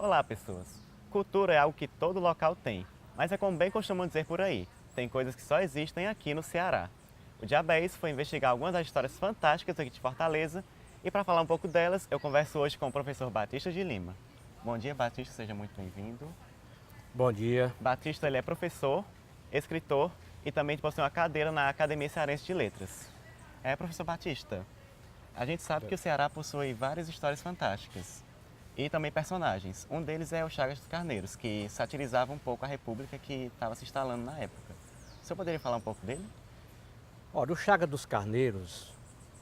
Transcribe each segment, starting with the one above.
Olá, pessoas! Cultura é algo que todo local tem, mas é como bem costumam dizer por aí, tem coisas que só existem aqui no Ceará. O Diabéis foi investigar algumas das histórias fantásticas aqui de Fortaleza e para falar um pouco delas, eu converso hoje com o professor Batista de Lima. Bom dia, Batista, seja muito bem-vindo. Bom dia. Batista ele é professor, escritor e também possui uma cadeira na Academia Cearense de Letras. Professor Batista, a gente sabe que o Ceará possui várias histórias fantásticas e também personagens. Um deles é o Chagas dos Carneiros, que satirizava um pouco a república que estava se instalando na época. O senhor poderia falar um pouco dele? Olha, o Chagas dos Carneiros,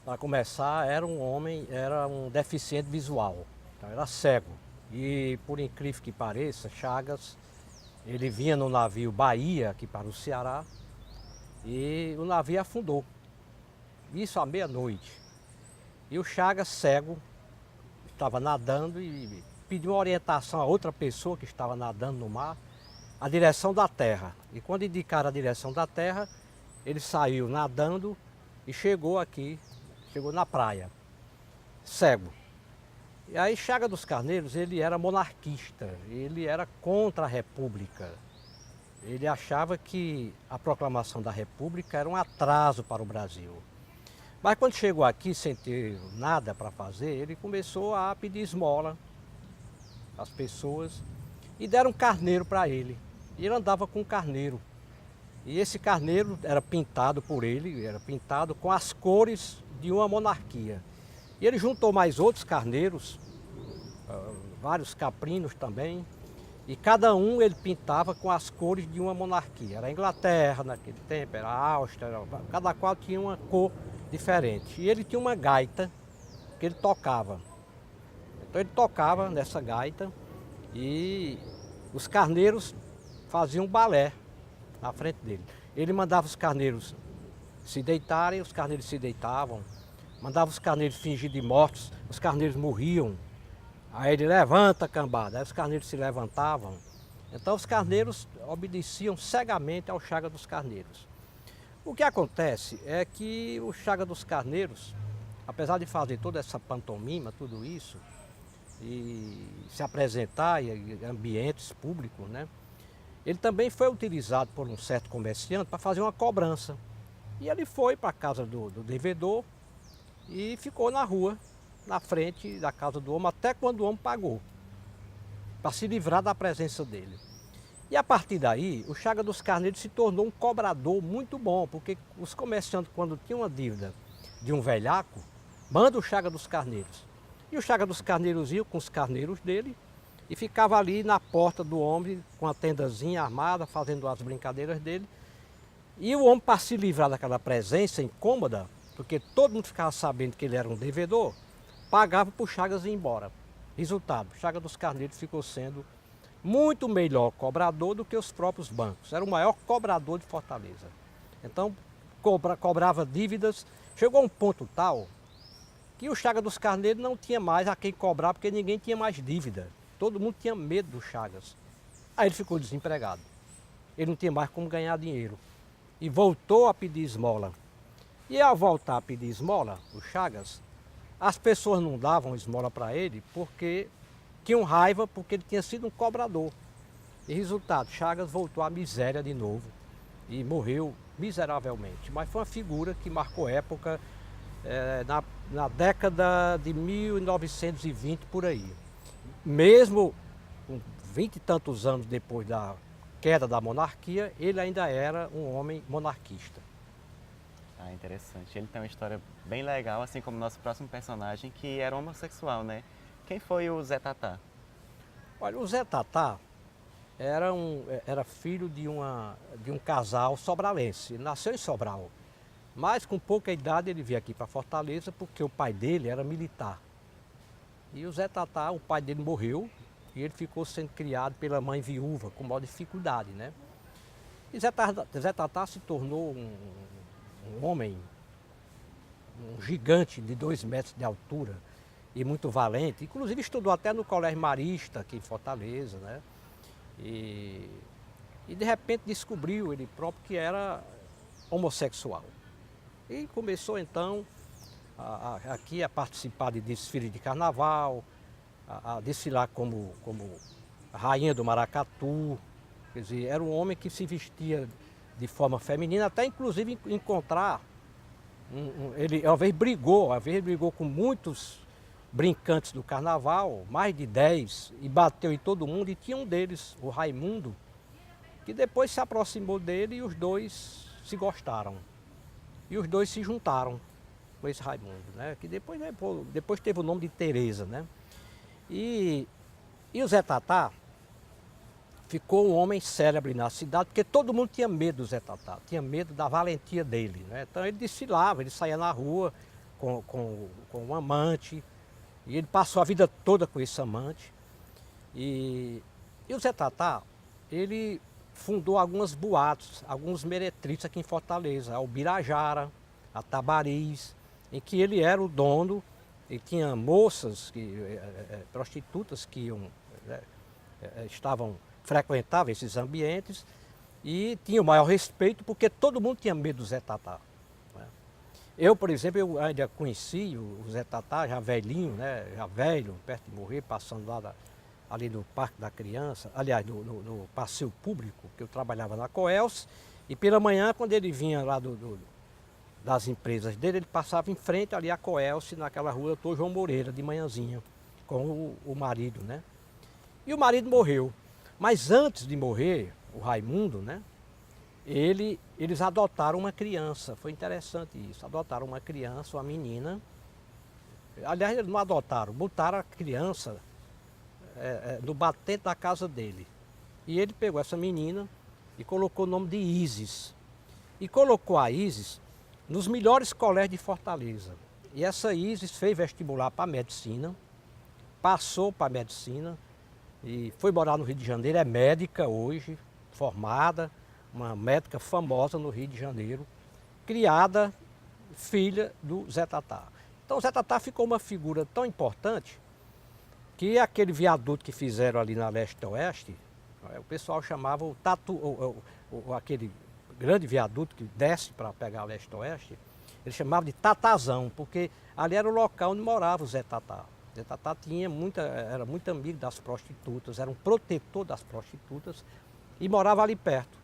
para começar, era um homem, era um deficiente visual, então, era cego. E por incrível que pareça, Chagas, ele vinha no navio Bahia, aqui para o Ceará, e o navio afundou. Isso à meia-noite. E o Chagas, cego, estava nadando e pediu uma orientação a outra pessoa que estava nadando no mar, a direção da terra. E quando indicaram a direção da terra, ele saiu nadando e chegou aqui, chegou na praia, cego. E aí Chagas dos Carneiros, ele era monarquista, ele era contra a República. Ele achava que a proclamação da República era um atraso para o Brasil. Mas quando chegou aqui sem ter nada para fazer, ele começou a pedir esmola às pessoas e deram um carneiro para ele. E ele andava com um carneiro. E esse carneiro era pintado por ele, era pintado com as cores de uma monarquia. E ele juntou mais outros carneiros, vários caprinos também, e cada um ele pintava com as cores de uma monarquia. Era a Inglaterra naquele tempo, era a Áustria, cada qual tinha uma cor diferente. E ele tinha uma gaita que ele tocava. Então ele tocava nessa gaita e os carneiros faziam balé na frente dele. Ele mandava os carneiros se deitarem, os carneiros se deitavam. Mandava os carneiros fingir de mortos, os carneiros morriam. Aí ele levanta, cambada, aí os carneiros se levantavam. Então os carneiros obedeciam cegamente ao Chagas dos Carneiros. O que acontece é que o Chagas dos Carneiros, apesar de fazer toda essa pantomima, tudo isso, e se apresentar em ambientes públicos, né? Ele também foi utilizado por um certo comerciante para fazer uma cobrança. E ele foi para a casa do devedor e ficou na rua, na frente da casa do homem, até quando o homem pagou, para se livrar da presença dele. E a partir daí, o Chagas dos Carneiros se tornou um cobrador muito bom, porque os comerciantes, quando tinham uma dívida de um velhaco, manda o Chagas dos Carneiros. E o Chagas dos Carneiros ia com os carneiros dele e ficava ali na porta do homem, com a tendazinha armada, fazendo as brincadeiras dele. E o homem, para se livrar daquela presença incômoda, porque todo mundo ficava sabendo que ele era um devedor, pagava para o Chagas ir embora. Resultado, o Chagas dos Carneiros ficou sendo muito melhor cobrador do que os próprios bancos. Era o maior cobrador de Fortaleza. Então, cobrava dívidas. Chegou a um ponto tal que o Chagas dos Carneiros não tinha mais a quem cobrar, porque ninguém tinha mais dívida. Todo mundo tinha medo do Chagas. Aí ele ficou desempregado. Ele não tinha mais como ganhar dinheiro. E voltou a pedir esmola. E ao voltar a pedir esmola, o Chagas, as pessoas não davam esmola para ele porque tinham raiva, porque ele tinha sido um cobrador. E resultado, Chagas voltou à miséria de novo e morreu miseravelmente. Mas foi uma figura que marcou época na década de 1920 por aí. Mesmo com 20 e tantos anos depois da queda da monarquia, ele ainda era um homem monarquista. Interessante. Ele tem uma história bem legal, assim como o nosso próximo personagem, que era homossexual, né? Quem foi o Zé Tatá? Olha, o Zé Tatá era filho de um casal sobralense. Ele nasceu em Sobral, mas com pouca idade ele veio aqui para Fortaleza porque o pai dele era militar. E o Zé Tatá, o pai dele morreu e ele ficou sendo criado pela mãe viúva com maior dificuldade, né? E Zé Tatá se tornou um homem, um gigante de 2 metros de altura e muito valente. Inclusive estudou até no Colégio Marista, aqui em Fortaleza, né? E de repente descobriu ele próprio que era homossexual. E começou então aqui a participar de desfile de carnaval, a desfilar como rainha do maracatu. Quer dizer, era um homem que se vestia de forma feminina, até inclusive encontrar. Ele uma vez brigou com muitos brincantes do carnaval, mais de 10, e bateu em todo mundo, e tinha um deles, o Raimundo, que depois se aproximou dele e os dois se gostaram. E os dois se juntaram com esse Raimundo, né? Que depois teve o nome de Teresa, né? E o Zé Tatá ficou um homem célebre na cidade, porque todo mundo tinha medo do Zé Tatá, tinha medo da valentia dele, né? Então ele desfilava, ele saía na rua com um amante, e ele passou a vida toda com esse amante. E o Zé Tatá, ele fundou algumas boates, alguns meretritos aqui em Fortaleza, a Ubirajara, a Tabariz, em que ele era o dono, e tinha moças, prostitutas que frequentavam esses ambientes, e tinha o maior respeito, porque todo mundo tinha medo do Zé Tatá. Né? Eu, por exemplo, eu ainda conheci o Zé Tatá, já velhinho, né? Já velho, perto de morrer, passando lá ali no Parque da Criança, aliás, no passeio público, que eu trabalhava na Coelce, e pela manhã, quando ele vinha lá das empresas dele, ele passava em frente ali a Coelce, naquela rua Doutor João Moreira, de manhãzinha, com o marido, né? E o marido morreu. Mas antes de morrer, o Raimundo, né? Eles adotaram uma criança, foi interessante isso, adotaram uma criança, uma menina. Aliás, eles não adotaram, botaram a criança no batente da casa dele. E ele pegou essa menina e colocou o nome de Isis. E colocou a Isis nos melhores colégios de Fortaleza. E essa Isis fez vestibular para medicina, passou para medicina e foi morar no Rio de Janeiro, é médica hoje, formada, uma médica famosa no Rio de Janeiro, criada, filha do Zé Tatá. Então o Zé Tatá ficou uma figura tão importante que aquele viaduto que fizeram ali na leste-oeste, o pessoal chamava aquele grande viaduto que desce para pegar a leste-oeste, eles chamavam de Tatazão, porque ali era o local onde morava o Zé Tatá. O Zé Tatá era muito amigo das prostitutas, era um protetor das prostitutas e morava ali perto.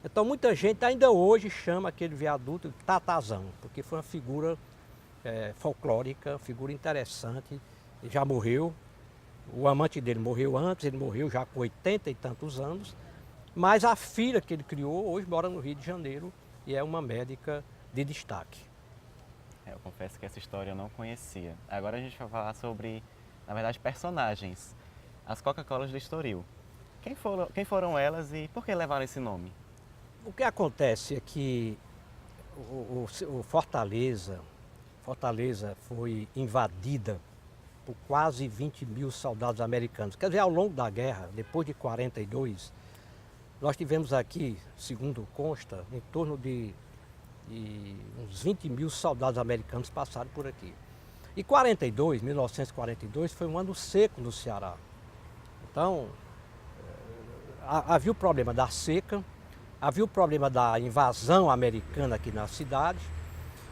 Então muita gente ainda hoje chama aquele viaduto de Tatazão, porque foi uma figura folclórica, figura interessante, ele já morreu. O amante dele morreu antes, ele morreu já com 80 e tantos anos, mas a filha que ele criou hoje mora no Rio de Janeiro e é uma médica de destaque. Eu confesso que essa história eu não conhecia. Agora a gente vai falar sobre, na verdade, personagens. As Coca-Colas do Estoril. Quem foram elas e por que levaram esse nome? O que acontece é que o Fortaleza foi invadida por quase 20 mil soldados americanos. Quer dizer, ao longo da guerra, depois de 42, nós tivemos aqui, segundo consta, em torno de uns 20 mil soldados americanos passaram por aqui. E 1942, foi um ano seco no Ceará. Então, havia o problema da seca, havia o problema da invasão americana aqui na cidade,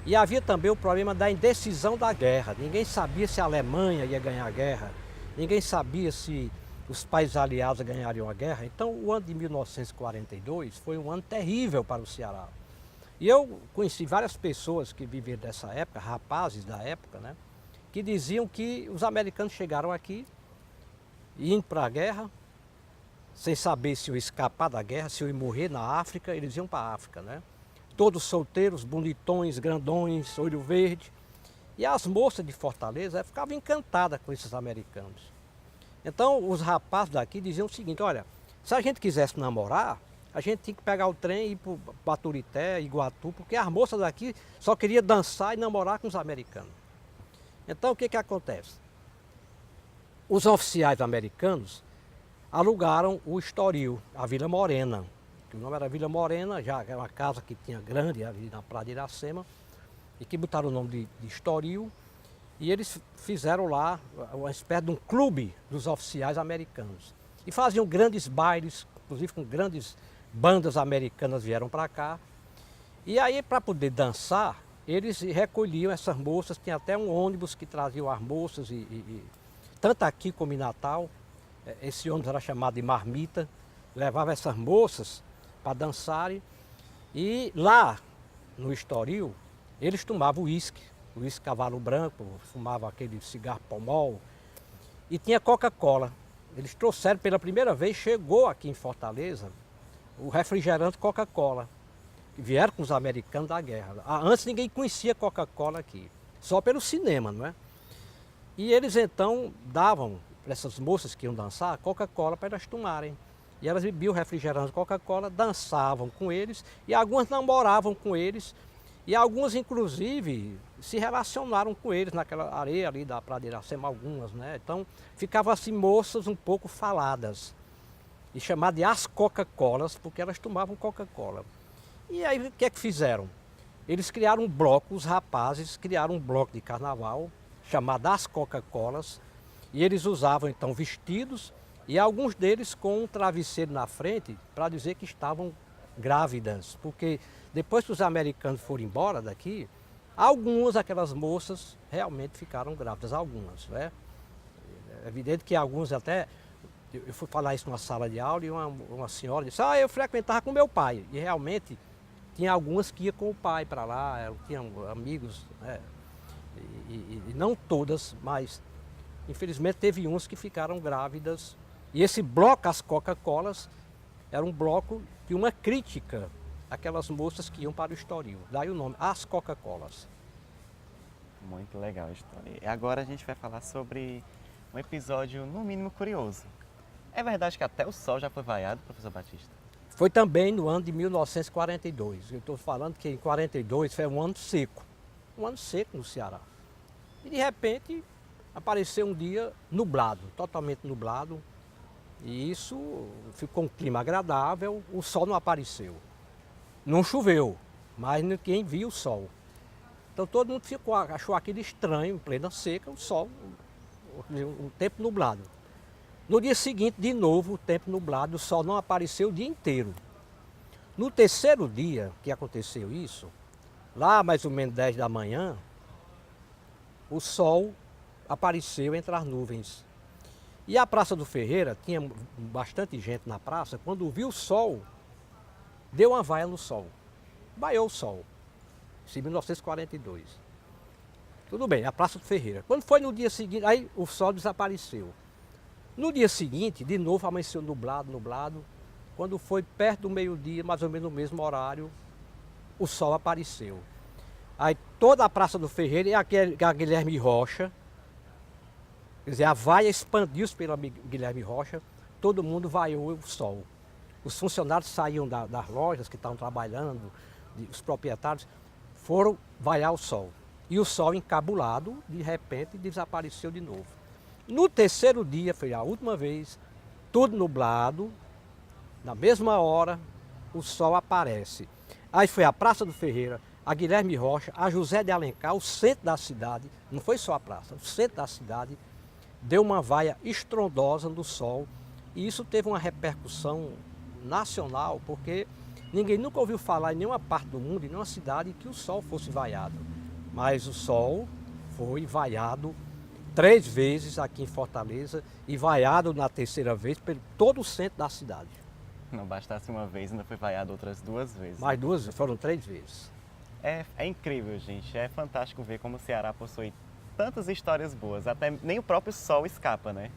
e havia também o problema da indecisão da guerra. Ninguém sabia se a Alemanha ia ganhar a guerra, ninguém sabia se os países aliados ganhariam a guerra. Então o ano de 1942 foi um ano terrível para o Ceará. E eu conheci várias pessoas que viveram dessa época, rapazes da época, né, que diziam que os americanos chegaram aqui, indo para a guerra, sem saber se eu ia escapar da guerra, se eu ia morrer na África, eles iam para a África, né? Todos solteiros, bonitões, grandões, olho verde. E as moças de Fortaleza ficavam encantadas com esses americanos. Então os rapazes daqui diziam o seguinte: olha, se a gente quisesse namorar, a gente tinha que pegar o trem e ir para Baturité, Iguatu, porque as moças daqui só queriam dançar e namorar com os americanos. Então o que acontece? Os oficiais americanos alugaram o Estoril, a Vila Morena, que o nome era Vila Morena, já era uma casa que tinha grande ali na Praia de Iracema, e que botaram o nome de Estoril, e eles fizeram lá uma espécie de um clube dos oficiais americanos. E faziam grandes bailes, inclusive com grandes bandas americanas vieram para cá. E aí, para poder dançar, eles recolhiam essas moças, tinha até um ônibus que trazia as moças tanto aqui como em Natal. Esse ônibus era chamado de marmita, levava essas moças para dançarem. E lá no Estoril, eles tomavam uísque cavalo branco, fumavam aquele cigarro pomol e tinha Coca-Cola. Eles trouxeram pela primeira vez, chegou aqui em Fortaleza, o refrigerante Coca-Cola. Vieram com os americanos da guerra. Antes ninguém conhecia Coca-Cola aqui, só pelo cinema, não é? E eles então davam para essas moças que iam dançar Coca-Cola para elas tomarem. E elas bebiam refrigerante Coca-Cola, dançavam com eles e algumas namoravam com eles. E algumas, inclusive, se relacionaram com eles naquela areia ali da Praia de Iracema, algumas, né? Então, ficavam assim moças um pouco faladas. E chamadas de as Coca-Colas, porque elas tomavam Coca-Cola. E aí, o que é que fizeram? Eles criaram um bloco, os rapazes criaram um bloco de carnaval, chamado As Coca-Colas. E eles usavam, então, vestidos, e alguns deles com um travesseiro na frente, para dizer que estavam grávidas, porque depois que os americanos foram embora daqui, aquelas moças realmente ficaram grávidas, algumas, né? É evidente que alguns até, eu fui falar isso numa sala de aula e uma senhora disse, eu frequentava com meu pai, e realmente tinha algumas que iam com o pai para lá, tinham amigos, né? E não todas, mas infelizmente teve uns que ficaram grávidas, e esse bloco, as Coca-Colas, era um bloco de uma crítica àquelas moças que iam para o Estoril. Daí o nome, As Coca-Colas. Muito legal a história. E agora a gente vai falar sobre um episódio, no mínimo, curioso. É verdade que até o sol já foi vaiado, professor Batista? Foi também no ano de 1942. Eu estou falando que em 42 foi um ano seco no Ceará. E de repente apareceu um dia nublado, totalmente nublado. E isso ficou um clima agradável, o sol não apareceu. Não choveu, mas ninguém viu o sol. Então todo mundo achou aquilo estranho, em plena seca, o sol, o tempo nublado. No dia seguinte, de novo, o tempo nublado, o sol não apareceu o dia inteiro. No terceiro dia que aconteceu isso, lá mais ou menos 10 da manhã, o sol apareceu entre as nuvens. E a Praça do Ferreira, tinha bastante gente na praça, quando viu o sol, deu uma vaia no sol. Vaiou o sol. Isso em 1942. Tudo bem, a Praça do Ferreira. Quando foi no dia seguinte, aí o sol desapareceu. No dia seguinte, de novo amanheceu nublado. Quando foi perto do meio-dia, mais ou menos no mesmo horário, o sol apareceu. Aí toda a Praça do Ferreira e a Guilherme Rocha, quer dizer, a vaia expandiu-se pela Guilherme Rocha, todo mundo vaiou o sol. Os funcionários saíam das lojas que estavam trabalhando, os proprietários, foram vaiar o sol. E o sol encabulado, de repente, desapareceu de novo. No terceiro dia, foi a última vez, tudo nublado, na mesma hora, o sol aparece. Aí foi a Praça do Ferreira, a Guilherme Rocha, a José de Alencar, o centro da cidade, não foi só a praça, o centro da cidade, deu uma vaia estrondosa no sol, e isso teve uma repercussão nacional, porque ninguém nunca ouviu falar em nenhuma parte do mundo, em nenhuma cidade, que o sol fosse vaiado. Mas o sol foi vaiado 3 vezes aqui em Fortaleza e vaiado na terceira vez por todo o centro da cidade. Não bastasse uma vez, ainda foi vaiado outras 2 vezes. Mais 2, foram 3 vezes. É incrível, gente. É fantástico ver como o Ceará possui tantas histórias boas. Até nem o próprio sol escapa, né?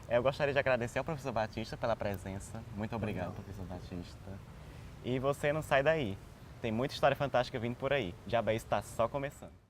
Eu gostaria de agradecer ao professor Batista pela presença. Muito obrigado, professor Batista. E você não sai daí. Tem muita história fantástica vindo por aí. Diabéis está só começando.